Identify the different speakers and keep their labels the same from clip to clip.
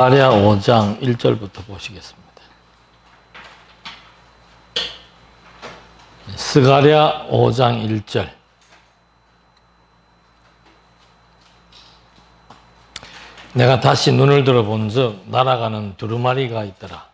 Speaker 1: 스가랴 5장 1절부터 보시겠습니다. 스가랴 5장 1절. 내가 다시 눈을 들어 본즉 날아가는 두루마리가 있더라.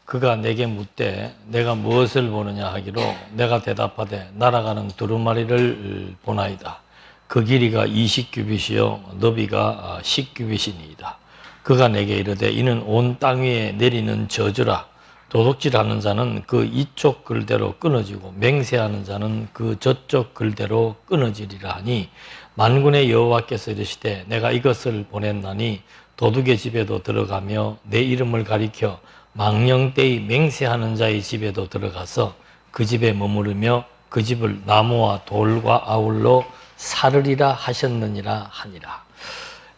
Speaker 1: 그가 내게 묻되 내가 무엇을 보느냐 하기로 내가 대답하되 날아가는 두루마리를 보나이다. 그 길이가 20규빗이요 너비가 10규빗이니이다. 그가 내게 이르되 이는 온 땅 위에 내리는 저주라. 도둑질하는 자는 그 이쪽 글대로 끊어지고 맹세하는 자는 그 저쪽 글대로 끊어지리라 하니 만군의 여호와께서 이르시되 내가 이것을 보냈나니 도둑의 집에도 들어가며 내 이름을 가리켜 망령되이 맹세하는 자의 집에도 들어가서 그 집에 머무르며 그 집을 나무와 돌과 아울러 사르리라 하셨느니라 하니라.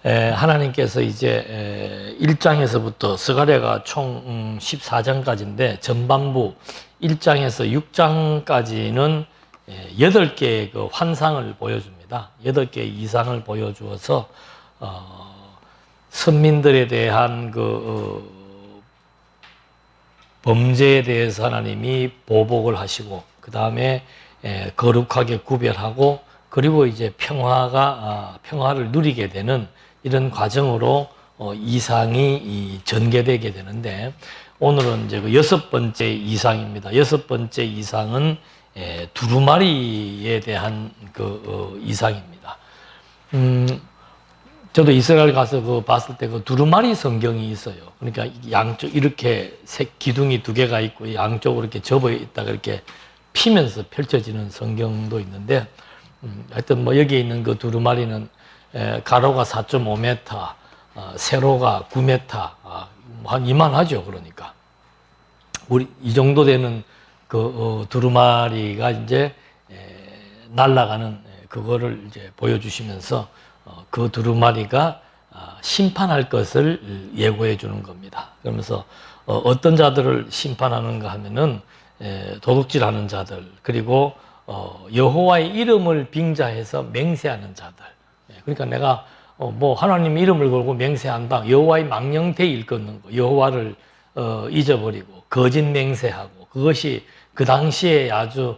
Speaker 1: 하나님께서 이제 1장에서부터 스가랴가 총 14장까지인데 전반부 1장에서 6장까지는 8개의 그 환상을 보여줍니다. 8개의 이상을 보여주어서 선민들에 대한 범죄에 대해서 하나님이 보복을 하시고 그 다음에 거룩하게 구별하고 그리고 이제 평화를 누리게 되는 이런 과정으로 이상이 전개되게 되는데 오늘은 이제 그 6번째 이상입니다. 6번째 이상은 두루마리에 대한 이상입니다. 저도 이스라엘 가서 봤을 때 그 두루마리 성경이 있어요. 그러니까 양쪽 이렇게 기둥이 2개가 있고 양쪽으로 이렇게 접어 있다가 이렇게 피면서 펼쳐지는 성경도 있는데 하여튼 뭐 여기 있는 그 두루마리는 가로가 4.5m, 세로가 9m, 한 이만하죠. 그러니까 우리 이 정도 되는 그 두루마리가 이제 날아가는 그거를 이제 보여주시면서 그 두루마리가 심판할 것을 예고해 주는 겁니다. 그러면서 어떤 자들을 심판하는가 하면은 도둑질하는 자들 그리고 여호와의 이름을 빙자해서 맹세하는 자들. 그러니까 내가 뭐 하나님 이름을 걸고 맹세한다. 여호와의 망령되이 일컫는 거. 여호와를 잊어버리고 거짓 맹세하고 그것이 그 당시에 아주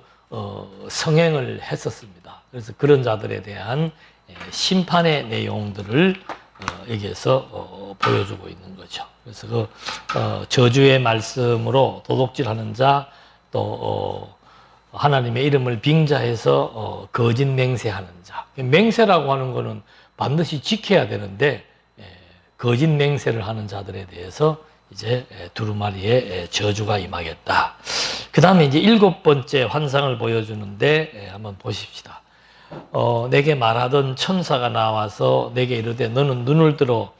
Speaker 1: 성행을 했었습니다. 그래서 그런 자들에 대한 심판의 내용들을 여기에서 보여주고 있는 거죠. 그래서 그 저주의 말씀으로 도둑질하는 자 또 하나님의 이름을 빙자해서 거짓 맹세하는 자. 맹세라고 하는 것은 반드시 지켜야 되는데 거짓 맹세를 하는 자들에 대해서 이제 두루마리의 저주가 임하겠다. 그 다음에 이제 7번째 환상을 보여주는데 한번 보십시다. 내게 말하던 천사가 나와서 내게 이르되 너는 눈을 들어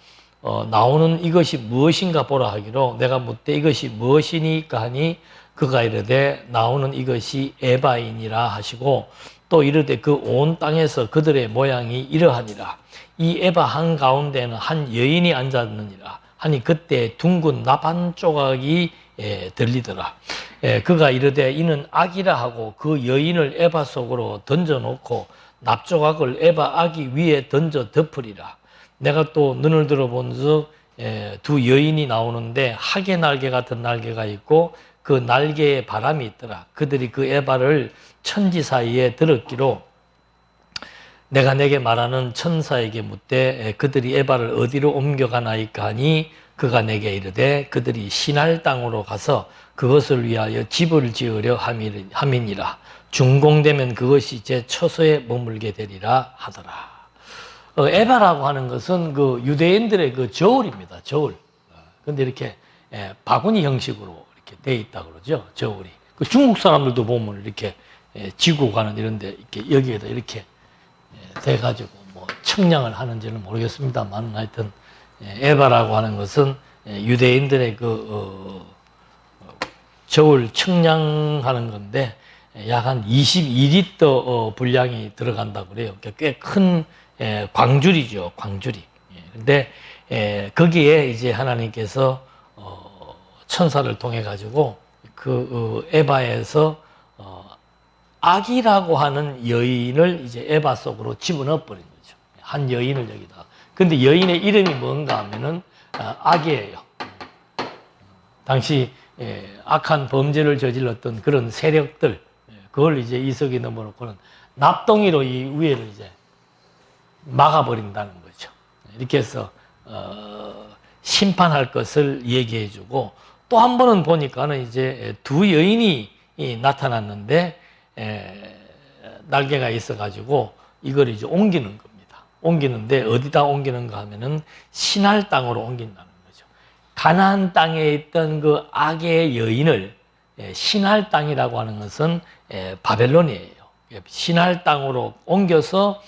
Speaker 1: 나오는 이것이 무엇인가 보라 하기로 내가 묻되 이것이 무엇이니까 하니 그가 이르되 나오는 이것이 에바이니라 하시고 또 이르되 그 온 땅에서 그들의 모양이 이러하니라. 이 에바 한가운데는 한 여인이 앉았느니라 하니 그때 둥근 나반 조각이 들리더라. 그가 이르되 이는 악이라 하고 그 여인을 에바 속으로 던져놓고 납조각을 에바 아기 위에 던져 덮으리라. 내가 또 눈을 들어본즉 두 여인이 나오는데 하계 날개 같은 날개가 있고 그 날개에 바람이 있더라. 그들이 그 에바를 천지 사이에 들었기로 내가 내게 말하는 천사에게 묻되 그들이 에바를 어디로 옮겨가나이까 하니 그가 내게 이르되 그들이 신할 땅으로 가서 그것을 위하여 집을 지으려 함이니라. 준공되면 그것이 제 처소에 머물게 되리라 하더라. 에바라고 하는 것은 그 유대인들의 그 저울입니다. 저울. 근데 이렇게 바구니 형식으로 이렇게 돼 있다 그러죠. 저울이. 그 중국 사람들도 보면 이렇게 지고 가는 이런데 이렇게 여기에다 이렇게 돼가지고 뭐 청량을 하는지는 모르겠습니다만 하여튼 에바라고 하는 것은 유대인들의 그 저울 청량하는 건데 약 한 22리터 분량이 들어간다고 그래요. 꽤 큰 광줄이죠, 광줄이. 근데 거기에 이제 하나님께서 천사를 통해 가지고 그 에바에서 악이라고 하는 여인을 이제 에바 속으로 집어넣어 버린 거죠. 한 여인을 여기다. 근데 여인의 이름이 뭔가 하면은 악이에요. 당시 악한 범죄를 저질렀던 그런 세력들, 그걸 이제 이석이 넘어놓고는 납덩이로 이 우애를 이제 막아버린다는 거죠. 이렇게 해서 심판할 것을 얘기해주고, 또 한 번은 보니까는 이제 두 여인이 나타났는데 날개가 있어가지고 이걸 이제 옮기는 겁니다. 옮기는데 어디다 옮기는가 하면은 신할 땅으로 옮긴다는 거죠. 가나안 땅에 있던 그 악의 여인을 신할 땅이라고 하는 것은 바벨론이에요. 신할 땅으로 옮겨서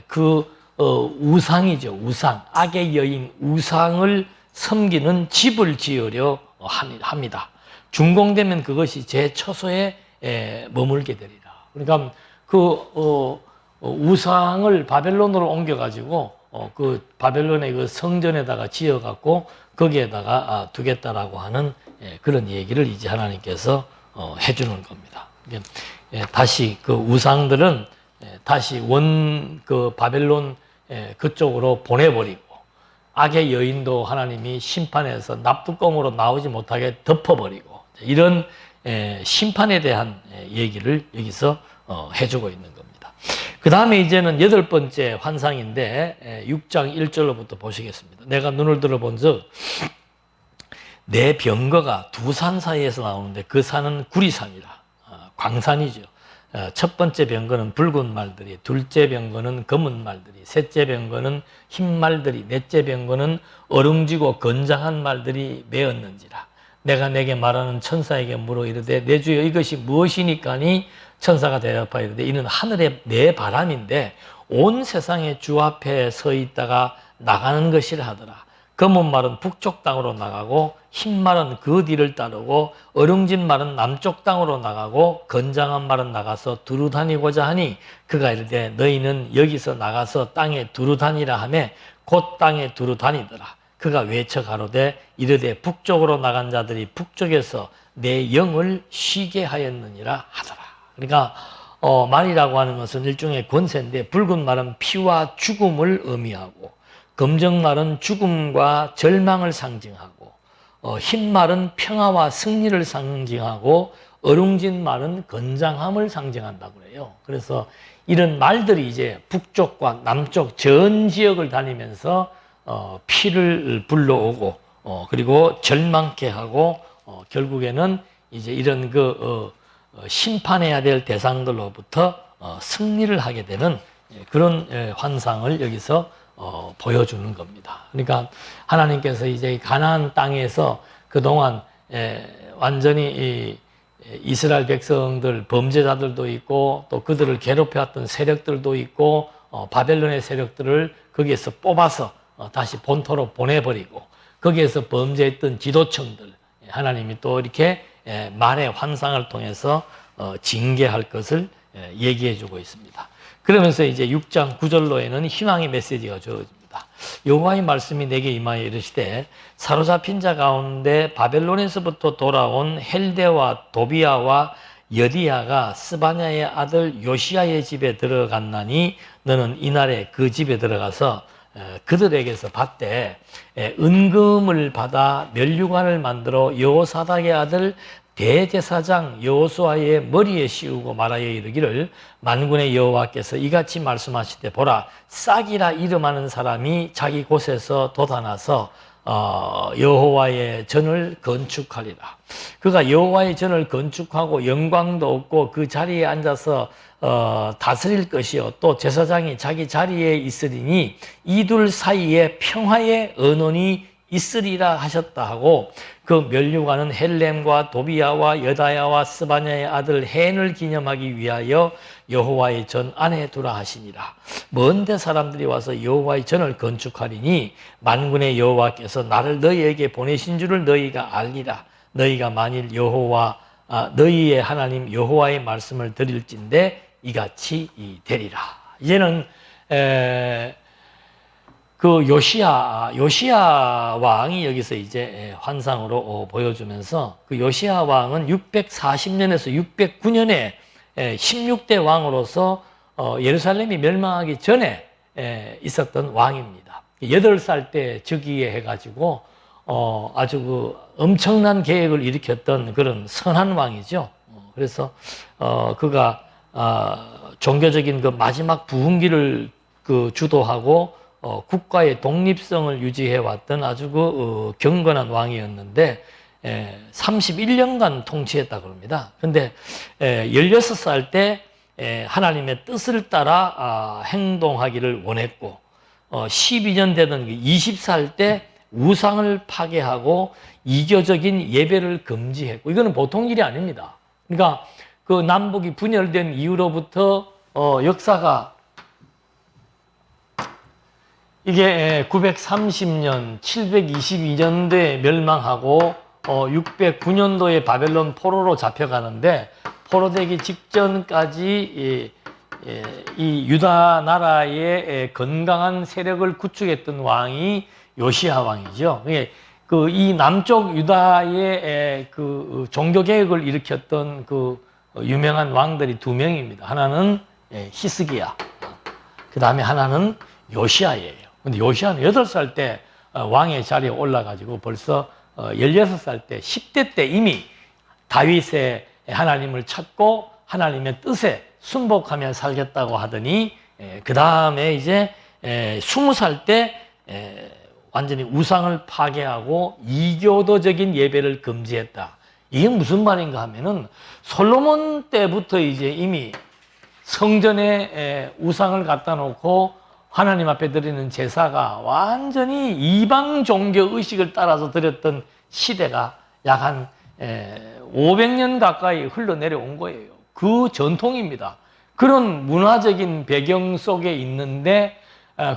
Speaker 1: 그 우상이죠. 우상, 악의 여인 우상을 섬기는 집을 지으려 합니다. 준공되면 그것이 제 처소에 머물게 되리라. 그러니까 그 우상을 바벨론으로 옮겨가지고 그 바벨론의 그 성전에다가 지어갖고 거기에다가 두겠다라고 하는 그런 얘기를 이제 하나님께서 해주는 겁니다. 다시 그 우상들은 다시 그 바벨론 그쪽으로 보내버리고, 악의 여인도 하나님이 심판해서 납두꺼물로 나오지 못하게 덮어버리고, 이런 심판에 대한 얘기를 여기서 해주고 있는 겁니다. 그 다음에 이제는 8번째 환상인데 6장 1절로부터 보시겠습니다. 내가 눈을 들어본 즉 내 병거가 두 산 사이에서 나오는데 그 산은 구리산이라, 광산이죠. 첫 번째 병거는 붉은 말들이, 둘째 병거는 검은 말들이, 셋째 병거는 흰 말들이, 넷째 병거는 어룽지고 건장한 말들이 메었는지라. 내가 내게 말하는 천사에게 물어 이르되 내 주여 이것이 무엇이니까니? 천사가 대답하여 이르되 이는 하늘의 내 바람인데 온 세상의 주 앞에 서 있다가 나가는 것이라 하더라. 검은 말은 북쪽 땅으로 나가고 흰 말은 그 뒤를 따르고 어룽진 말은 남쪽 땅으로 나가고 건장한 말은 나가서 두루 다니고자 하니 그가 이르되 너희는 여기서 나가서 땅에 두루 다니라 하며 곧 땅에 두루 다니더라. 그가 외쳐 가로되 이르되 북쪽으로 나간 자들이 북쪽에서 내 영을 쉬게 하였느니라 하더라. 그러니까 말이라고 하는 것은 일종의 권세인데, 붉은 말은 피와 죽음을 의미하고, 검정 말은 죽음과 절망을 상징하고, 흰 말은 평화와 승리를 상징하고, 어룽진 말은 건장함을 상징한다고 그래요. 그래서 이런 말들이 이제 북쪽과 남쪽 전 지역을 다니면서 피를 불러오고, 그리고 절망케 하고, 결국에는 이제 이런 심판해야 될 대상들로부터 승리를 하게 되는 그런 환상을 여기서 보여주는 겁니다. 그러니까 하나님께서 이제 가나안 땅에서 그동안 완전히 이스라엘 백성들, 범죄자들도 있고 또 그들을 괴롭혀왔던 세력들도 있고 바벨론의 세력들을 거기에서 뽑아서 다시 본토로 보내버리고, 거기에서 범죄했던 지도층들 하나님이 또 이렇게 말의 환상을 통해서 징계할 것을 얘기해주고 있습니다. 그러면서 이제 6장 9절로에는 희망의 메시지가 주어집니다. 여호와의 말씀이 내게 임하여 이르시되 사로잡힌 자 가운데 바벨론에서부터 돌아온 헬데와 도비아와 여디야가 스바냐의 아들 요시야의 집에 들어갔나니 너는 이날에 그 집에 들어가서 그들에게서 받되 은금을 받아 면류관을 만들어 여호사닥의 아들 대제사장 여호수아의 머리에 씌우고 말하여 이르기를 만군의 여호와께서 이같이 말씀하시되 보라, 싹이라 이름하는 사람이 자기 곳에서 돋아나서 여호와의 전을 건축하리라. 그가 여호와의 전을 건축하고 영광도 없고 그 자리에 앉아서 다스릴 것이요 또 제사장이 자기 자리에 있으리니 이둘 사이에 평화의 언원이 있으리라 하셨다 하고, 그 면류관은 헬렘과 도비야와 여다야와 스바냐의 아들 헨을 기념하기 위하여 여호와의 전 안에 두라 하시니라. 먼데 사람들이 와서 여호와의 전을 건축하리니 만군의 여호와께서 나를 너희에게 보내신 줄을 너희가 알리라. 너희가 만일 너희의 하나님 여호와의 말씀을 드릴진대 이같이 되리라. 이제는 그 요시야 왕이 여기서 이제 환상으로 보여주면서, 그 요시야 왕은 640년에서 609년에 16대 왕으로서 예루살렘이 멸망하기 전에 있었던 왕입니다. 8살 때 즉위에 해가지고 아주 그 엄청난 계획을 일으켰던 그런 선한 왕이죠. 그래서 그가 종교적인 그 마지막 부흥기를 그 주도하고 국가의 독립성을 유지해 왔던 아주 그 경건한 왕이었는데 31년간 통치했다고 합니다. 근데 16살 때 하나님의 뜻을 따라 행동하기를 원했고 12년 되던 20살 때 우상을 파괴하고 이교적인 예배를 금지했고, 이거는 보통 일이 아닙니다. 그러니까 그 남북이 분열된 이후로부터 역사가 이게 930년, 722년도에 멸망하고 609년도에 바벨론 포로로 잡혀가는데, 포로되기 직전까지 이 유다 나라의 건강한 세력을 구축했던 왕이 요시야 왕이죠. 그 이 남쪽 유다의 그 종교 개혁을 일으켰던 그 유명한 왕들이 2명입니다. 하나는 히스기야, 그 다음에 하나는 요시야예요. 근데 요시야는 8살 때 왕의 자리에 올라가지고 벌써 16살 때, 10대 때 이미 다윗의 하나님을 찾고 하나님의 뜻에 순복하며 살겠다고 하더니, 그 다음에 이제 20살 때 완전히 우상을 파괴하고 이교도적인 예배를 금지했다. 이게 무슨 말인가 하면은, 솔로몬 때부터 이제 이미 성전에 우상을 갖다 놓고 하나님 앞에 드리는 제사가 완전히 이방 종교 의식을 따라서 드렸던 시대가 약 한 500년 가까이 흘러내려온 거예요. 그 전통입니다. 그런 문화적인 배경 속에 있는데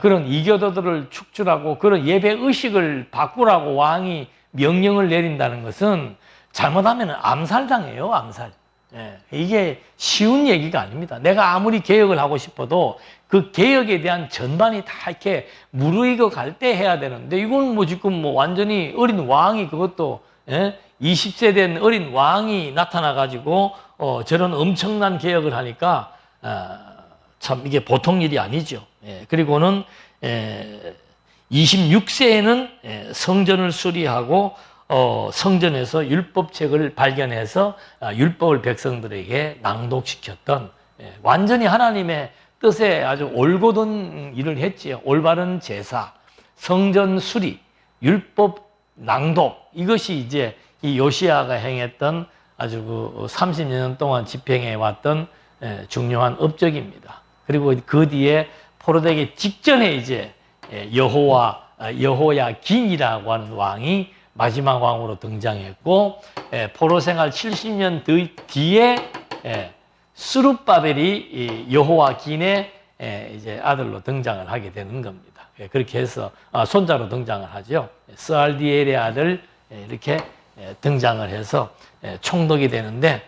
Speaker 1: 그런 이교도들을 축출하고 그런 예배 의식을 바꾸라고 왕이 명령을 내린다는 것은 잘못하면 암살당해요, 암살. 이게 쉬운 얘기가 아닙니다. 내가 아무리 개혁을 하고 싶어도 그 개혁에 대한 전반이 다 이렇게 무르익어 갈 때 해야 되는데, 이건 뭐 지금 뭐 완전히 어린 왕이, 그것도 20세 된 어린 왕이 나타나가지고 저런 엄청난 개혁을 하니까 참 이게 보통 일이 아니죠. 그리고는 26세에는 성전을 수리하고 성전에서 율법책을 발견해서 율법을 백성들에게 낭독시켰던, 완전히 하나님의 뜻에 아주 올곧은 일을 했지요. 올바른 제사, 성전 수리, 율법 낭독, 이것이 이제 이 요시야가 행했던 아주 그 30년 동안 집행해 왔던 중요한 업적입니다. 그리고 그 뒤에 포로되기 직전에 이제 여호야긴이라고 하는 왕이 마지막 왕으로 등장했고, 포로 생활 70년 뒤에 스룹바벨이 여호야긴의 이제 아들로 등장을 하게 되는 겁니다. 그렇게 해서 손자로 등장을 하죠. 스알디엘의 아들 이렇게 등장을 해서 총독이 되는데,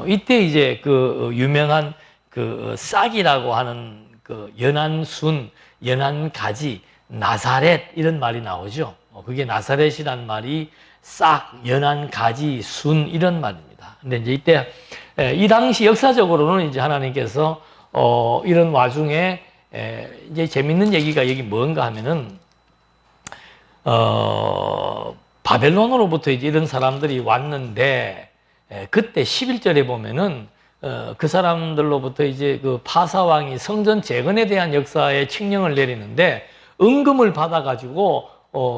Speaker 1: 이때 이제 그 유명한 그 싹이라고 하는 그 연한 순, 연한 가지, 나사렛 이런 말이 나오죠. 그게 나사렛이란 말이 싹, 연한 가지, 순 이런 말입니다. 근데 이제 이때 이 당시 역사적으로는 이제 하나님께서 이런 와중에 이제 재밌는 얘기가 여기 뭔가 하면은 바벨론으로부터 이제 이런 사람들이 왔는데, 그때 11절에 보면은 그 사람들로부터 이제 그 파사왕이 성전 재건에 대한 역사에 칙령을 내리는데, 은금을 받아가지고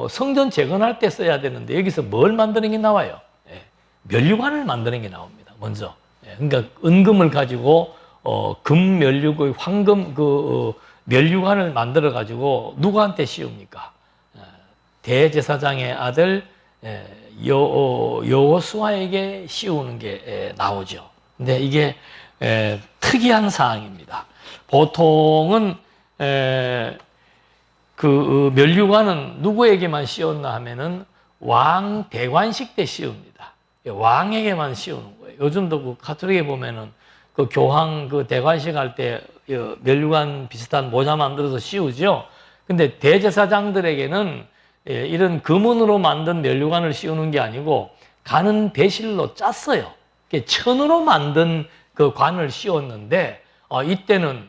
Speaker 1: 성전 재건할 때 써야 되는데 여기서 뭘 만드는 게 나와요? 면류관을 만드는 게 나옵니다. 먼저. 그러니까 은금을 가지고 금 면류관, 황금 면류관을 만들어 가지고 누구한테 씌웁니까? 대제사장의 아들 여호수아에게 씌우는 게 나오죠. 근데 이게 특이한 사항입니다. 보통은 그 면류관은 누구에게만 씌웠나 하면은 왕 대관식 때 씌웁니다. 왕에게만 씌우는 거예요. 요즘도 그 가톨릭에 보면은 그 교황 그 대관식 할 때 면류관 비슷한 모자 만들어서 씌우죠. 근데 대제사장들에게는 이런 금은으로 만든 면류관을 씌우는 게 아니고 가는 배실로 짰어요. 천으로 만든 그 관을 씌웠는데, 이때는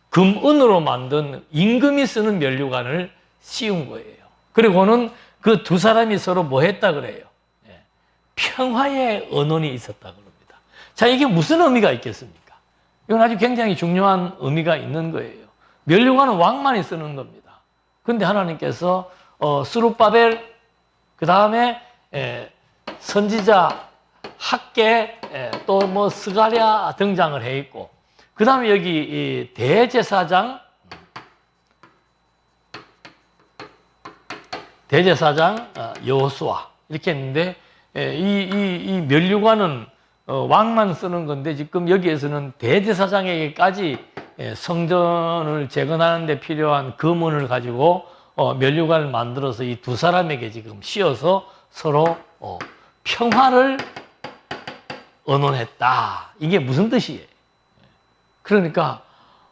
Speaker 1: 금은으로 만든 임금이 쓰는 면류관을 씌운 거예요. 그리고는 그 두 사람이 서로 뭐 했다 그래요? 예, 평화의 언원이 있었다 그럽니다. 자, 이게 무슨 의미가 있겠습니까? 이건 아주 굉장히 중요한 의미가 있는 거예요. 면류관은 왕만이 쓰는 겁니다. 그런데 하나님께서 스룹바벨, 그 다음에 선지자 학계, 또 뭐 스가랴 등장을 해 있고, 그 다음에 여기 이 대제사장 여호수아 이렇게 했는데, 이 면류관은 왕만 쓰는 건데, 지금 여기에서는 대제사장에게까지 성전을 재건하는 데 필요한 금은을 가지고 면류관을 만들어서 이 두 사람에게 지금 씌워서 서로 평화를 언언했다. 이게 무슨 뜻이에요? 그러니까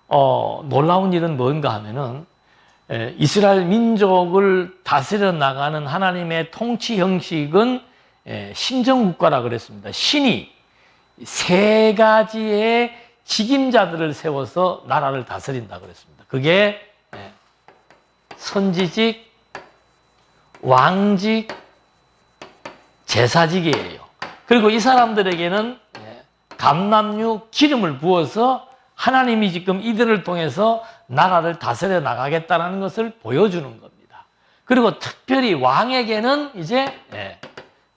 Speaker 1: 놀라운 일은 뭔가 하면은 이스라엘 민족을 다스려 나가는 하나님의 통치 형식은 신정국가라 그랬습니다. 신이 세 가지의 직임자들을 세워서 나라를 다스린다 그랬습니다. 그게 선지직, 왕직, 제사직이에요. 그리고 이 사람들에게는 감람류 기름을 부어서 하나님이 지금 이들을 통해서 나라를 다스려 나가겠다는 것을 보여주는 겁니다. 그리고 특별히 왕에게는 이제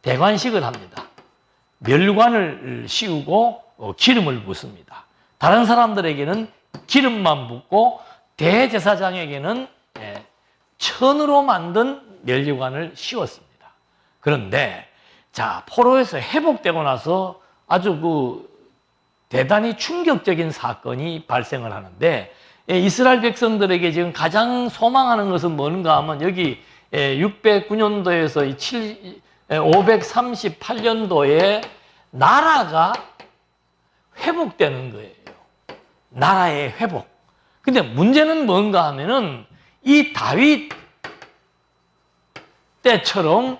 Speaker 1: 대관식을 합니다. 멸관을 씌우고 기름을 붓습니다. 다른 사람들에게는 기름만 붓고 대제사장에게는 천으로 만든 면류관을 씌웠습니다. 그런데 자, 포로에서 회복되고 나서 아주 대단히 충격적인 사건이 발생을 하는데, 이스라엘 백성들에게 지금 가장 소망하는 것은 뭔가 하면 여기 609년도에서 538년도에 나라가 회복되는 거예요. 나라의 회복. 근데 문제는 뭔가 하면은 이 다윗 때처럼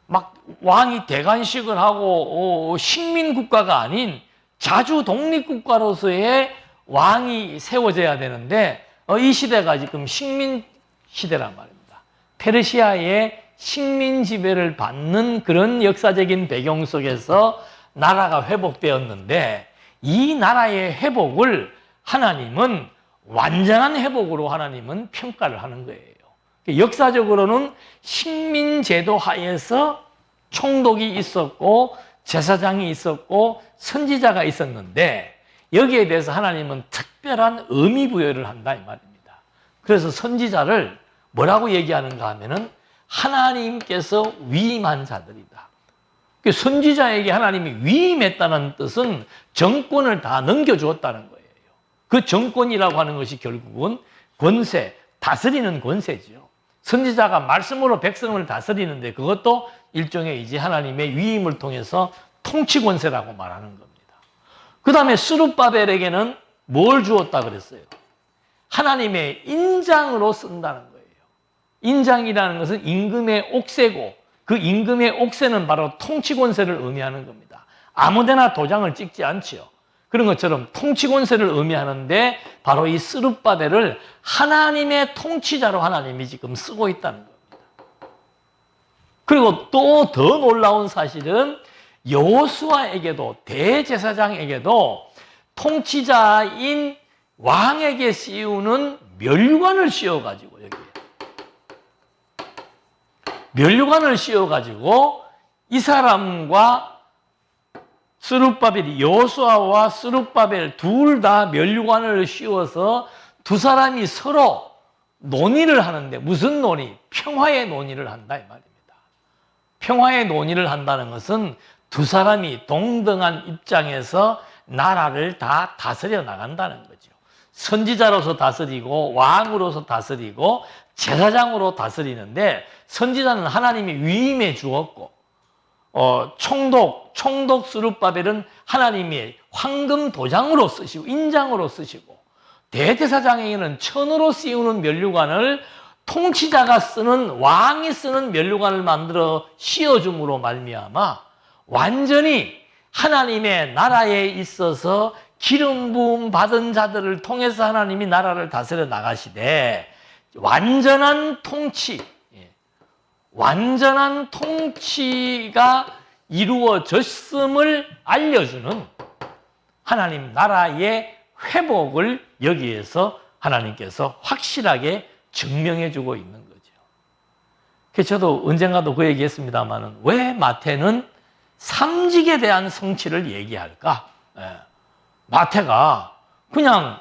Speaker 1: 막 왕이 대관식을 하고 식민국가가 아닌 자주 독립국가로서의 왕이 세워져야 되는데, 이 시대가 지금 식민 시대란 말입니다. 페르시아의 식민 지배를 받는 그런 역사적인 배경 속에서 나라가 회복되었는데, 이 나라의 회복을 하나님은 완전한 회복으로 하나님은 평가를 하는 거예요. 역사적으로는 식민제도 하에서 총독이 있었고 제사장이 있었고 선지자가 있었는데, 여기에 대해서 하나님은 특별한 의미 부여를 한다 이 말입니다. 그래서 선지자를 뭐라고 얘기하는가 하면은 하나님께서 위임한 자들이다. 선지자에게 하나님이 위임했다는 뜻은 정권을 다 넘겨주었다는 거예요. 그 정권이라고 하는 것이 결국은 권세, 다스리는 권세죠. 선지자가 말씀으로 백성을 다스리는데, 그것도 일종의 이제 하나님의 위임을 통해서 통치 권세라고 말하는 겁니다. 그 다음에 스룹바벨에게는 뭘 주었다 그랬어요? 하나님의 인장으로 쓴다는 거예요. 인장이라는 것은 임금의 옥새고, 그 임금의 옥새는 바로 통치 권세를 의미하는 겁니다. 아무데나 도장을 찍지 않지요. 그런 것처럼 통치 권세를 의미하는데, 바로 이 스룹바벨을 하나님의 통치자로 하나님이 지금 쓰고 있다는 겁니다. 그리고 또 더 놀라운 사실은 여호수아에게도, 대제사장에게도 통치자인 왕에게 씌우는 면류관을 씌워가지고, 여기에 면류관을 씌워가지고 이 사람과 스룹바벨이, 여호수아와 스룹바벨 둘 다 면류관을 씌워서 두 사람이 서로 논의를 하는데, 무슨 논의? 평화의 논의를 한다 이 말입니다. 평화의 논의를 한다는 것은 두 사람이 동등한 입장에서 나라를 다 다스려 나간다는 거죠. 선지자로서 다스리고 왕으로서 다스리고 제사장으로 다스리는데, 선지자는 하나님이 위임해 주었고, 총독 스룹바벨은 하나님이 황금 도장으로 쓰시고 인장으로 쓰시고, 대제사장에게는 천으로 씌우는 면류관을 통치자가 쓰는, 왕이 쓰는 면류관을 만들어 씌워줌으로 말미암아 완전히 하나님의 나라에 있어서 기름 부음 받은 자들을 통해서 하나님이 나라를 다스려 나가시되 완전한 통치, 완전한 통치가 이루어졌음을 알려주는 하나님 나라의 회복을 여기에서 하나님께서 확실하게 증명해주고 있는 거죠. 그래서 저도 언젠가도 그 얘기했습니다만 왜 마태는 삼직에 대한 성취를 얘기할까? 마태가 그냥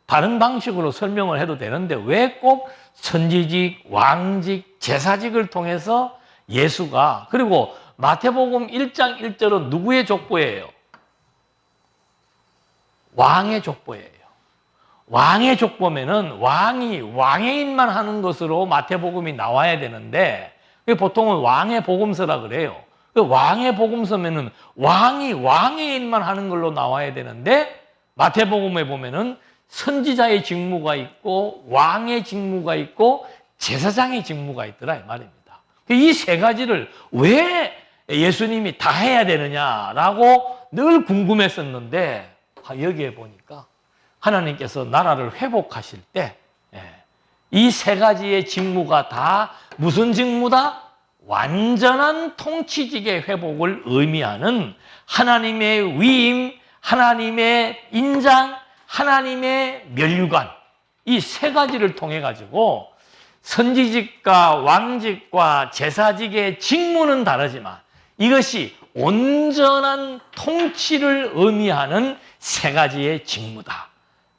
Speaker 1: 다른 방식으로 설명을 해도 되는데 왜 꼭 선지직, 왕직, 제사직을 통해서 예수가, 그리고 마태복음 1장 1절은 누구의 족보예요? 왕의 족보예요. 왕의 족보면은 왕이 왕의 일만 하는 것으로 마태복음이 나와야 되는데 보통은 왕의 복음서라 그래요. 왕의 복음서면은 왕이 왕의 일만 하는 걸로 나와야 되는데 마태복음에 보면은 선지자의 직무가 있고 왕의 직무가 있고 제사장의 직무가 있더라 이 말입니다. 이 세 가지를 왜 예수님이 다 해야 되느냐라고 늘 궁금했었는데 여기에 보니까 하나님께서 나라를 회복하실 때 이 세 가지의 직무가 다 무슨 직무다? 완전한 통치직의 회복을 의미하는 하나님의 위임, 하나님의 인장, 하나님의 면류관, 이 세 가지를 통해 가지고 선지직과 왕직과 제사직의 직무는 다르지만 이것이 온전한 통치를 의미하는 세 가지의 직무다.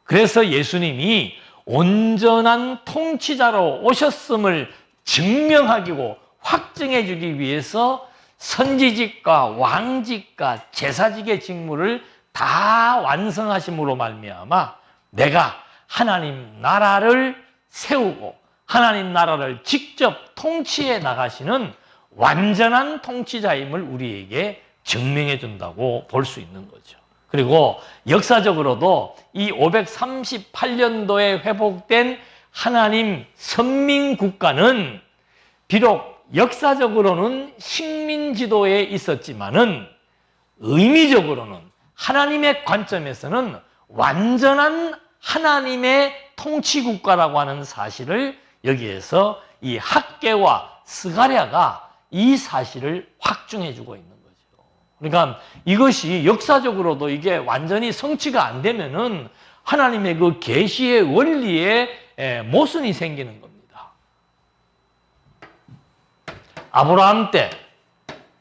Speaker 1: 그래서 예수님이 온전한 통치자로 오셨음을 증명하기고 확증해 주기 위해서 선지직과 왕직과 제사직의 직무를 다 완성하심으로 말미암아 내가 하나님 나라를 세우고 하나님 나라를 직접 통치해 나가시는 완전한 통치자임을 우리에게 증명해 준다고 볼 수 있는 거죠. 그리고 역사적으로도 이 538년도에 회복된 하나님 선민국가는 비록 역사적으로는 식민지도에 있었지만은 의미적으로는 하나님의 관점에서는 완전한 하나님의 통치국가라고 하는 사실을 여기에서 이 학개와 스가랴가 이 사실을 확증해 주고 있는 거죠. 그러니까 이것이 역사적으로도 이게 완전히 성취가 안 되면은 하나님의 그 계시의 원리에 모순이 생기는 겁니다. 아브라함 때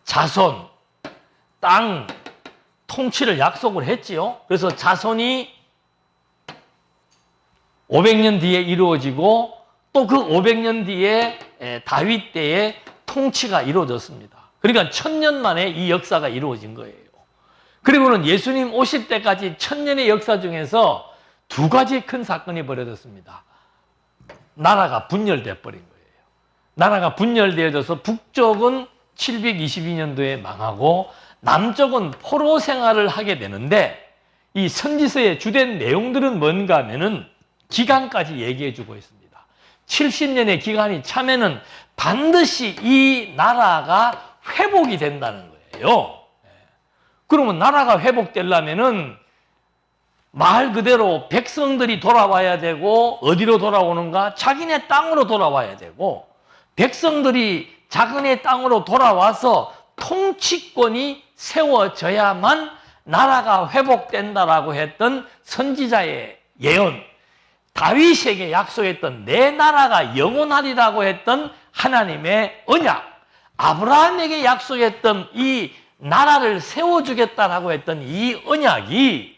Speaker 1: 자손, 땅, 통치를 약속을 했지요. 그래서 자손이 500년 뒤에 이루어지고 또 그 500년 뒤에 다윗 때에 통치가 이루어졌습니다. 그러니까 1000년 만에 이 역사가 이루어진 거예요. 그리고는 예수님 오실 때까지 1000년의 역사 중에서 두 가지 큰 사건이 벌어졌습니다. 나라가 분열돼 버린 거예요. 나라가 분열되어져서 북쪽은 722년도에 망하고 남쪽은 포로 생활을 하게 되는데 이 선지서의 주된 내용들은 뭔가 하면은 기간까지 얘기해 주고 있습니다. 70년의 기간이 차면은 반드시 이 나라가 회복이 된다는 거예요. 그러면 나라가 회복되려면은 말 그대로 백성들이 돌아와야 되고 어디로 돌아오는가? 자기네 땅으로 돌아와야 되고 백성들이 자기네 땅으로 돌아와서 통치권이 세워져야만 나라가 회복된다라고 했던 선지자의 예언, 다윗에게 약속했던 내 나라가 영원하리라고 했던 하나님의 언약, 아브라함에게 약속했던 이 나라를 세워주겠다라고 했던 이 언약이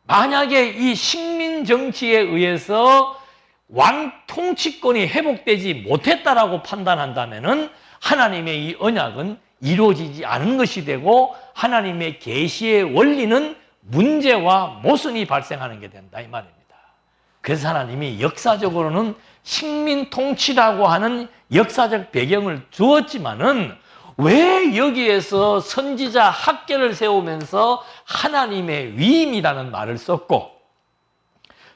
Speaker 1: 만약에 이 식민 정치에 의해서 왕 통치권이 회복되지 못했다라고 판단한다면은 하나님의 이 언약은 이루어지지 않은 것이 되고 하나님의 계시의 원리는 문제와 모순이 발생하는 게 된다 이 말입니다. 그래서 하나님이 역사적으로는 식민 통치라고 하는 역사적 배경을 두었지만은 왜 여기에서 선지자 학계를 세우면서 하나님의 위임이라는 말을 썼고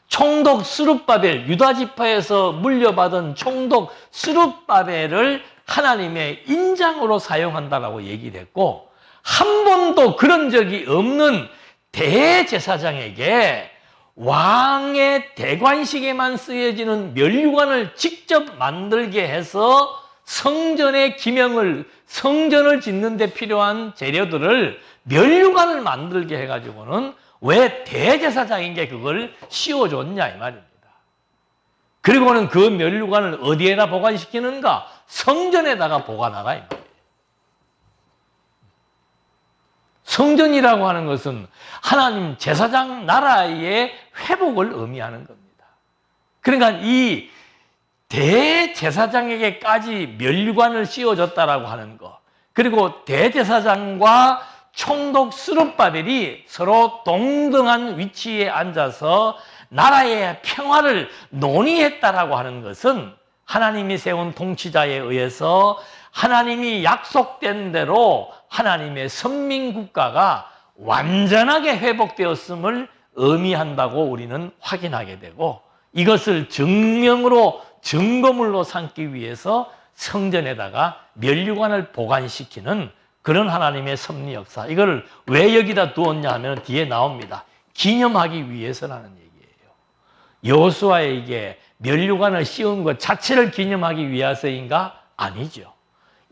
Speaker 1: 총독 스룹바벨, 유다 지파에서 물려받은 총독 스룹바벨을 하나님의 인장으로 사용한다라고 얘기를 했고 한 번도 그런 적이 없는 대제사장에게 왕의 대관식에만 쓰여지는 면류관을 직접 만들게 해서 성전의 기명을, 성전을 짓는 데 필요한 재료들을 면류관을 만들게 해가지고는 왜 대제사장에게 그걸 씌워줬냐 이 말입니다. 그리고는 그 면류관을 어디에다 보관시키는가? 성전에다가 보관하라 이 말이에요. 성전이라고 하는 것은 하나님 제사장 나라의 회복을 의미하는 겁니다. 그러니까 이 대제사장에게까지 면류관을 씌워줬다라고 하는 것, 그리고 대제사장과 총독 스룹바벨이 서로 동등한 위치에 앉아서 나라의 평화를 논의했다라고 하는 것은 하나님이 세운 통치자에 의해서 하나님이 약속된 대로 하나님의 선민국가가 완전하게 회복되었음을 의미한다고 우리는 확인하게 되고, 이것을 증명으로 증거물로 삼기 위해서 성전에다가 면류관을 보관시키는 그런 하나님의 섭리 역사, 이걸 왜 여기다 두었냐 하면 뒤에 나옵니다. 기념하기 위해서라는 얘기예요. 여호수아에게 면류관을 씌운 것 자체를 기념하기 위해서인가? 아니죠.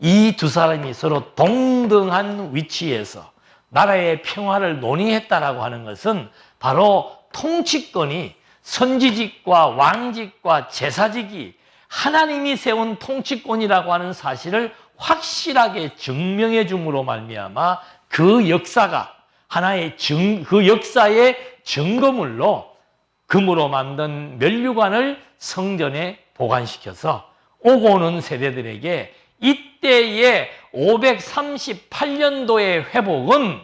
Speaker 1: 이 두 사람이 서로 동등한 위치에서 나라의 평화를 논의했다라고 하는 것은 바로 통치권이 선지직과 왕직과 제사직이 하나님이 세운 통치권이라고 하는 사실을 확실하게 증명해 줌으로 말미암아 그 역사가 하나의 그 역사의 증거물로 금으로 만든 면류관을 성전에 보관시켜서 오고 오는 세대들에게 이때의 538년도의 회복은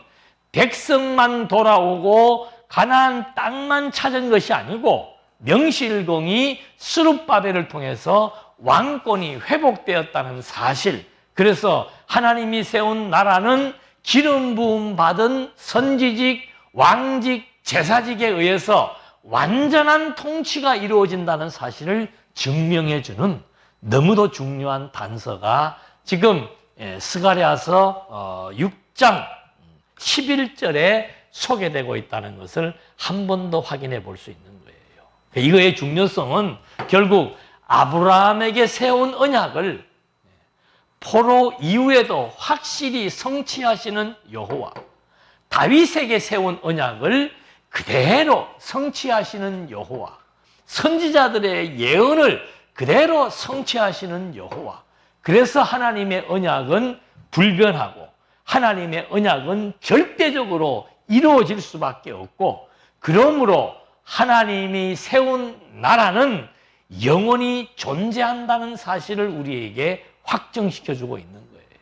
Speaker 1: 백성만 돌아오고 가나안 땅만 찾은 것이 아니고 명실공히 스룹바벨을 통해서 왕권이 회복되었다는 사실, 그래서 하나님이 세운 나라는 기름 부음 받은 선지직, 왕직, 제사직에 의해서 완전한 통치가 이루어진다는 사실을 증명해 주는 너무도 중요한 단서가 지금 스가랴서 6장 11절에 소개되고 있다는 것을 한 번 더 확인해 볼 수 있는 거예요. 이거의 중요성은 결국 아브라함에게 세운 언약을 포로 이후에도 확실히 성취하시는 여호와, 다윗에게 세운 언약을 그대로 성취하시는 여호와, 선지자들의 예언을 그대로 성취하시는 여호와. 그래서 하나님의 언약은 불변하고 하나님의 언약은 절대적으로 이루어질 수밖에 없고, 그러므로 하나님이 세운 나라는 영원히 존재한다는 사실을 우리에게 확정시켜주고 있는 거예요.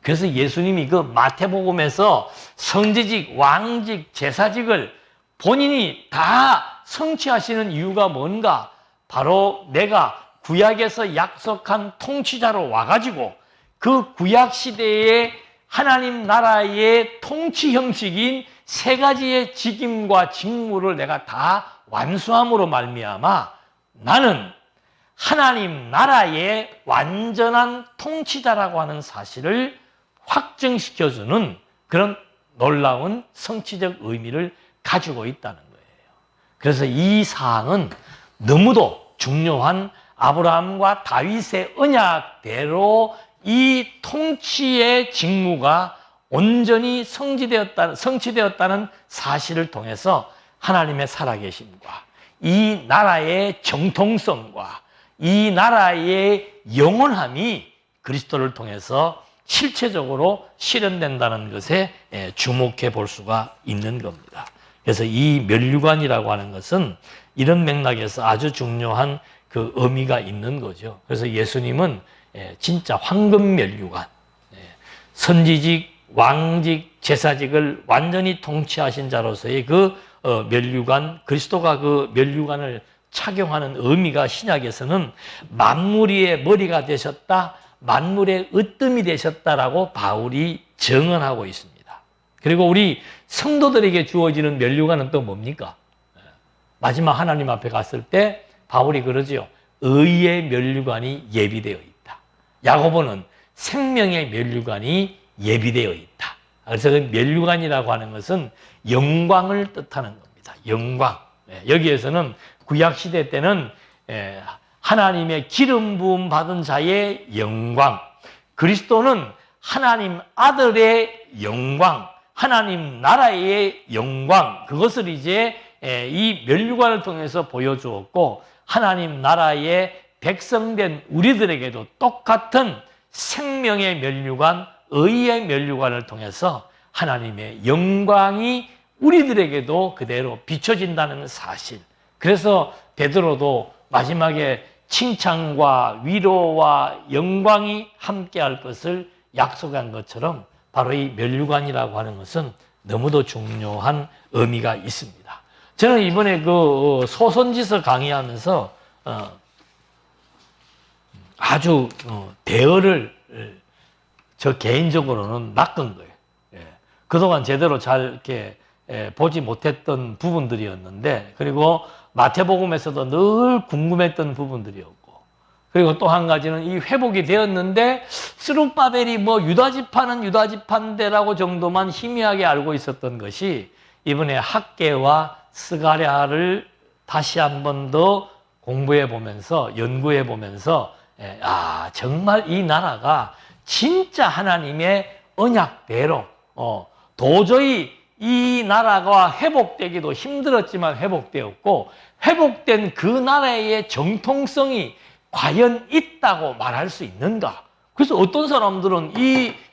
Speaker 1: 그래서 예수님이 그 마태복음에서 선지직, 왕직, 제사직을 본인이 다 성취하시는 이유가 뭔가? 바로 내가 구약에서 약속한 통치자로 와가지고 그 구약 시대의 하나님 나라의 통치 형식인 세 가지의 직임과 직무를 내가 다 완수함으로 말미암아 나는 하나님 나라의 완전한 통치자라고 하는 사실을 확증시켜주는 그런 놀라운 성취적 의미를 가지고 있다는 거예요. 그래서 이 사항은 너무도 중요한 아브라함과 다윗의 언약대로 이 통치의 직무가 온전히 성취되었다는 사실을 통해서 하나님의 살아계심과 이 나라의 정통성과 이 나라의 영원함이 그리스도를 통해서 실체적으로 실현된다는 것에 주목해 볼 수가 있는 겁니다. 그래서 이 면류관이라고 하는 것은 이런 맥락에서 아주 중요한 그 의미가 있는 거죠. 그래서 예수님은 진짜 황금 면류관, 선지직, 왕직, 제사직을 완전히 통치하신 자로서의 그 면류관, 그리스도가 그 면류관을 착용하는 의미가 신약에서는 만물 위의 머리가 되셨다, 만물의 으뜸이 되셨다라고 바울이 증언하고 있습니다. 그리고 우리 성도들에게 주어지는 면류관은 또 뭡니까? 마지막 하나님 앞에 갔을 때 바울이 그러죠. 의의 면류관이 예비되어 있다. 야고보는 생명의 면류관이 예비되어 있다. 그래서 그 면류관이라고 하는 것은 영광을 뜻하는 겁니다. 영광. 여기에서는 구약시대 때는 하나님의 기름 부음 받은 자의 영광, 그리스도는 하나님 아들의 영광, 하나님 나라의 영광, 그것을 이제 이 면류관을 통해서 보여주었고, 하나님 나라의 백성된 우리들에게도 똑같은 생명의 면류관, 의의 면류관을 통해서 하나님의 영광이 우리들에게도 그대로 비춰진다는 사실. 그래서 베드로도 마지막에 칭찬과 위로와 영광이 함께할 것을 약속한 것처럼 바로 이 면류관이라고 하는 것은 너무도 중요한 의미가 있습니다. 저는 이번에 그 소선지서 강의하면서 아주 대어를 저 개인적으로는 낚은 거예요. 그동안 제대로 잘 이렇게 보지 못했던 부분들이었는데, 그리고 마태복음에서도 늘 궁금했던 부분들이었고, 그리고 또 한 가지는 이 회복이 되었는데 스룹바벨이 뭐 유다지파는 유다지파인데라고 정도만 희미하게 알고 있었던 것이 이번에 학개와 스가랴를 다시 한 번 더 공부해 보면서, 연구해 보면서 정말 이 나라가 진짜 하나님의 언약대로 도저히 이 나라가 회복되기도 힘들었지만 회복되었고, 회복된 그 나라의 정통성이 과연 있다고 말할 수 있는가? 그래서 어떤 사람들은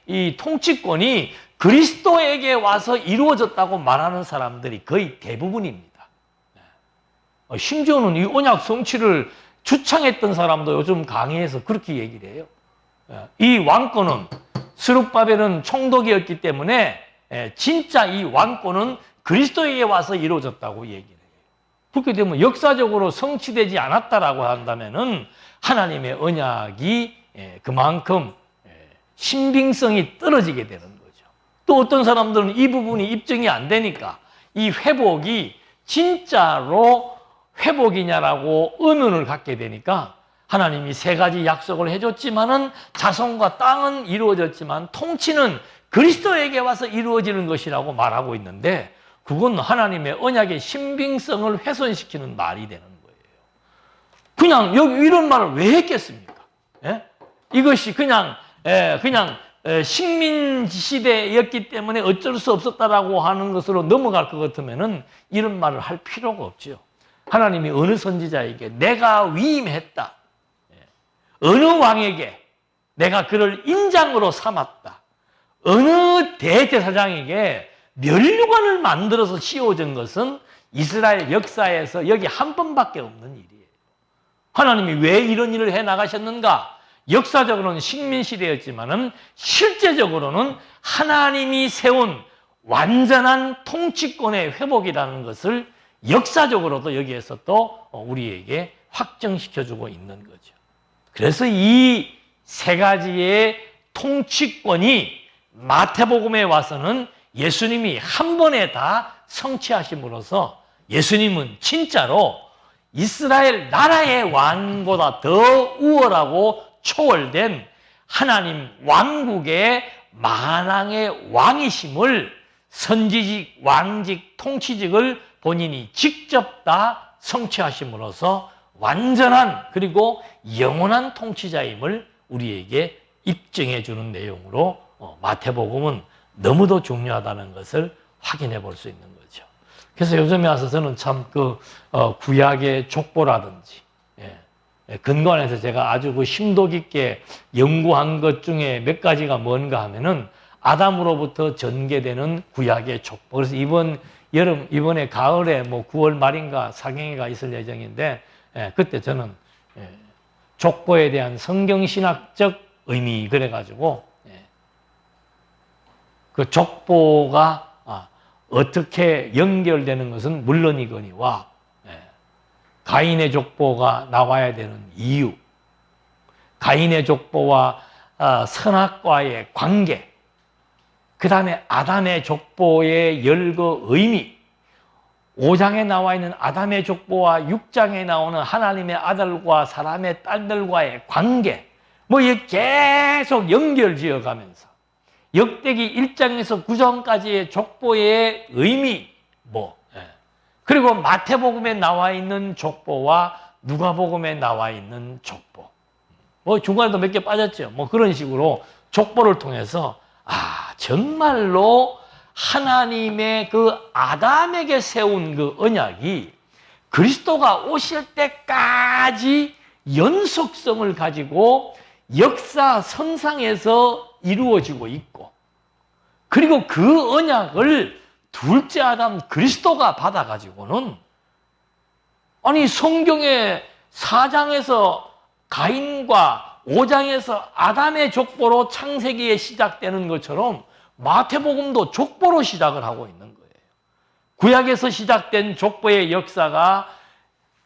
Speaker 1: 이 통치권이 그리스도에게 와서 이루어졌다고 말하는 사람들이 거의 대부분입니다. 심지어는 이 언약 성취를 주창했던 사람도 요즘 강의에서 그렇게 얘기를 해요. 이 왕권은, 스룹바벨은 총독이었기 때문에 진짜 이 왕권은 그리스도에게 와서 이루어졌다고 얘기를 해요. 그렇게 되면 역사적으로 성취되지 않았다라고 한다면은 하나님의 언약이 그만큼 신빙성이 떨어지게 되는 거죠. 또 어떤 사람들은 이 부분이 입증이 안 되니까 이 회복이 진짜로 회복이냐라고 의문을 갖게 되니까, 하나님이 세 가지 약속을 해줬지만은 자손과 땅은 이루어졌지만 통치는 그리스도에게 와서 이루어지는 것이라고 말하고 있는데, 그건 하나님의 언약의 신빙성을 훼손시키는 말이 되는 거예요. 그냥 여기 이런 말을 왜 했겠습니까? 이것이 그냥 식민 시대였기 때문에 어쩔 수 없었다라고 하는 것으로 넘어갈 것 같으면은 이런 말을 할 필요가 없죠. 하나님이 어느 선지자에게 내가 위임했다, 어느 왕에게 내가 그를 인장으로 삼았다, 어느 대제사장에게 면류관을 만들어서 씌워준 것은 이스라엘 역사에서 여기 한 번밖에 없는 일이에요. 하나님이 왜 이런 일을 해 나가셨는가? 역사적으로는 식민시대였지만은 실제적으로는 하나님이 세운 완전한 통치권의 회복이라는 것을 역사적으로도 여기에서 또 우리에게 확정시켜주고 있는 거죠. 그래서 이 세 가지의 통치권이 마태복음에 와서는 예수님이 한 번에 다 성취하심으로써 예수님은 진짜로 이스라엘 나라의 왕보다 더 우월하고 초월된 하나님 왕국의 만왕의 왕이심을, 선지직, 왕직, 통치직을 본인이 직접 다 성취하심으로써 완전한 그리고 영원한 통치자임을 우리에게 입증해 주는 내용으로 마태복음은 너무도 중요하다는 것을 확인해 볼 수 있는 거죠. 그래서 요즘에 와서 저는 참 구약의 족보라든지 근거안에서 제가 아주 그 심도 깊게 연구한 것 중에 몇 가지가 뭔가 하면은 아담으로부터 전개되는 구약의 족보. 그래서 이번에 가을에 뭐 9월 말인가 사경회가 있을 예정인데, 그때 저는 족보에 대한 성경신학적 의미, 그래가지고 그 족보가 어떻게 연결되는 것은 물론이거니와 가인의 족보가 나와야 되는 이유, 가인의 족보와 선악과의 관계, 그 다음에 아담의 족보의 열거 의미, 5장에 나와 있는 아담의 족보와 6장에 나오는 하나님의 아들과 사람의 딸들과의 관계, 뭐 이게 계속 연결지어 가면서 역대기 1장에서 9장까지의 족보의 의미, 그리고 마태복음에 나와 있는 족보와 누가복음에 나와 있는 족보. 중간에도 몇 개 빠졌죠. 그런 식으로 족보를 통해서, 정말로 하나님의 그 아담에게 세운 그 언약이 그리스도가 오실 때까지 연속성을 가지고 역사 선상에서 이루어지고 있고, 그리고 그 언약을 둘째 아담 그리스도가 받아가지고는, 성경의 4장에서 가인과 5장에서 아담의 족보로 창세기에 시작되는 것처럼 마태복음도 족보로 시작을 하고 있는 거예요. 구약에서 시작된 족보의 역사가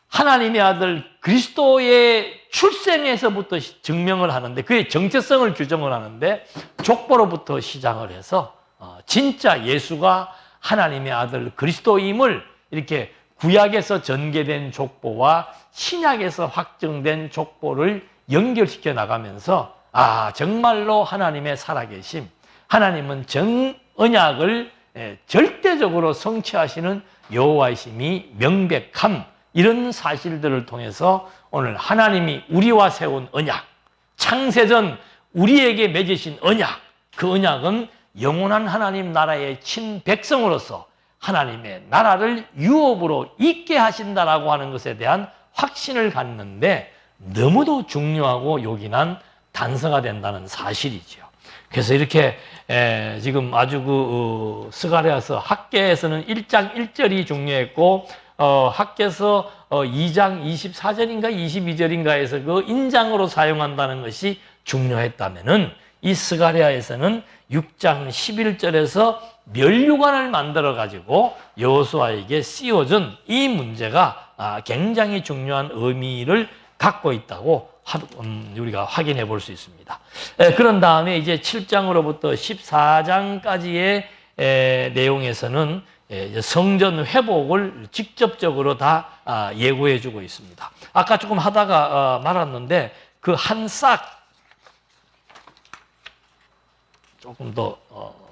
Speaker 1: 하나님의 아들 그리스도의 출생에서부터 증명을 하는데, 그의 정체성을 규정을 하는데, 족보로부터 시작을 해서 진짜 예수가 하나님의 아들 그리스도임을 이렇게 구약에서 전개된 족보와 신약에서 확정된 족보를 연결시켜 나가면서, 정말로 하나님의 살아계심, 하나님은 언약을 절대적으로 성취하시는 여호와이심이 명백함, 이런 사실들을 통해서 오늘 하나님이 우리와 세운 언약, 창세전 우리에게 맺으신 언약, 그 언약은 영원한 하나님 나라의 친백성으로서 하나님의 나라를 유업으로 있게 하신다라고 하는 것에 대한 확신을 갖는데 너무도 중요하고 요긴한 단서가 된다는 사실이죠. 그래서 이렇게 지금 아주 스가랴서 학계에서는 1장 1절이 중요했고, 학계서 2장 24절인가 22절인가에서 그 인장으로 사용한다는 것이 중요했다면은, 이 스가랴에서는 6장 11절에서 멸류관을 만들어 가지고 여호수아에게 씌워준 이 문제가 굉장히 중요한 의미를 갖고 있다고 우리가 확인해 볼 수 있습니다. 그런 다음에 이제 7장으로부터 14장까지의 내용에서는 성전 회복을 직접적으로 다 예고해 주고 있습니다. 아까 조금 하다가 말았는데, 그 한 싹 조금 더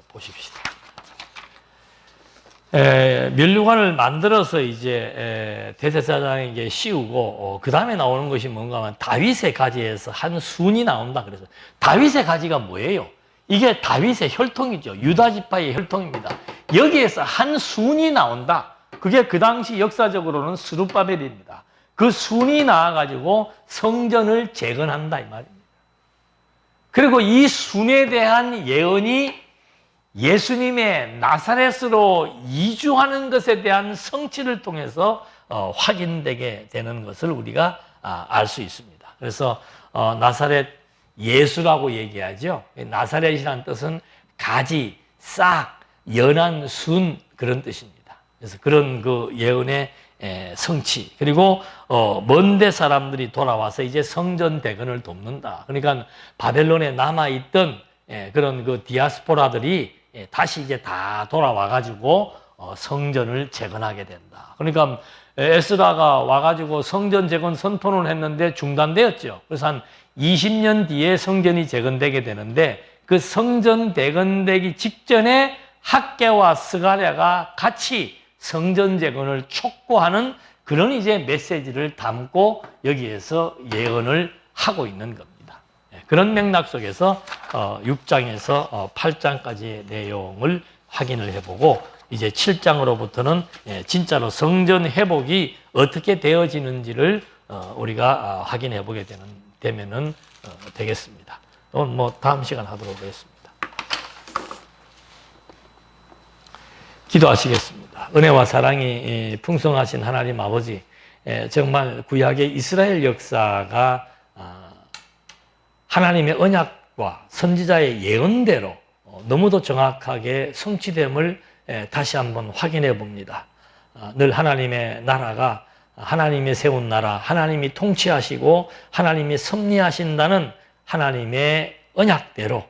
Speaker 1: 보십시다. 멸류관을 만들어서 이제 대제사장에게 씌우고, 그 다음에 나오는 것이 뭔가 하면 다윗의 가지에서 한 순이 나온다. 그래서 다윗의 가지가 뭐예요? 이게 다윗의 혈통이죠. 유다 지파의 혈통입니다. 여기에서 한 순이 나온다. 그게 그 당시 역사적으로는 스룹바벨입니다. 그 순이 나와가지고 성전을 재건한다 이 말입니다. 그리고 이 순에 대한 예언이 예수님의 나사렛으로 이주하는 것에 대한 성취를 통해서 확인되게 되는 것을 우리가 알 수 있습니다. 그래서 나사렛 예수라고 얘기하죠. 나사렛이라는 뜻은 가지, 싹, 연한 순, 그런 뜻입니다. 그래서 그런 그 예언의 성취, 그리고 먼데 사람들이 돌아와서 이제 성전 대건을 돕는다. 그러니까 바벨론에 남아있던 그런 그 디아스포라들이 다시 이제 다 돌아와 가지고 성전을 재건하게 된다. 그러니까 에스라가 와가지고 성전 재건 선포를 했는데 중단되었죠. 그래서 한 20년 뒤에 성전이 재건되게 되는데, 그 성전 재건되기 직전에 학개와 스가랴가 같이 성전 재건을 촉구하는 그런 이제 메시지를 담고 여기에서 예언을 하고 있는 겁니다. 그런 맥락 속에서 6장에서 8장까지의 내용을 확인을 해보고, 이제 7장으로부터는 진짜로 성전 회복이 어떻게 되어지는지를 우리가 확인해 보게 되면은 되겠습니다. 오늘 뭐 다음 시간 하도록 하겠습니다. 기도하시겠습니다. 은혜와 사랑이 풍성하신 하나님 아버지, 정말 구약의 이스라엘 역사가 하나님의 언약과 선지자의 예언대로 너무도 정확하게 성취됨을 다시 한번 확인해 봅니다. 늘 하나님의 나라가 하나님이 세운 나라, 하나님이 통치하시고 하나님이 섭리하신다는 하나님의 언약대로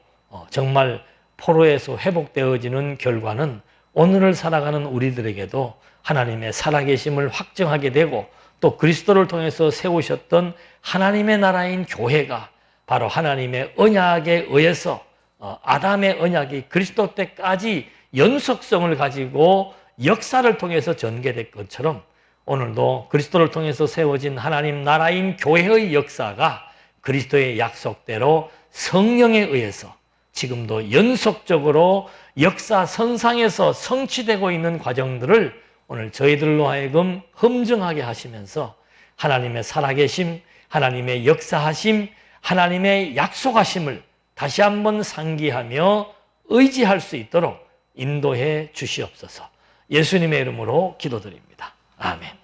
Speaker 1: 정말 포로에서 회복되어지는 결과는 오늘을 살아가는 우리들에게도 하나님의 살아계심을 확정하게 되고, 또 그리스도를 통해서 세우셨던 하나님의 나라인 교회가 바로 하나님의 언약에 의해서 아담의 언약이 그리스도 때까지 연속성을 가지고 역사를 통해서 전개될 것처럼 오늘도 그리스도를 통해서 세워진 하나님 나라인 교회의 역사가 그리스도의 약속대로 성령에 의해서 지금도 연속적으로 역사 선상에서 성취되고 있는 과정들을 오늘 저희들로 하여금 험증하게 하시면서 하나님의 살아계심, 하나님의 역사하심, 하나님의 약속하심을 다시 한번 상기하며 의지할 수 있도록 인도해 주시옵소서. 예수님의 이름으로 기도드립니다. 아멘.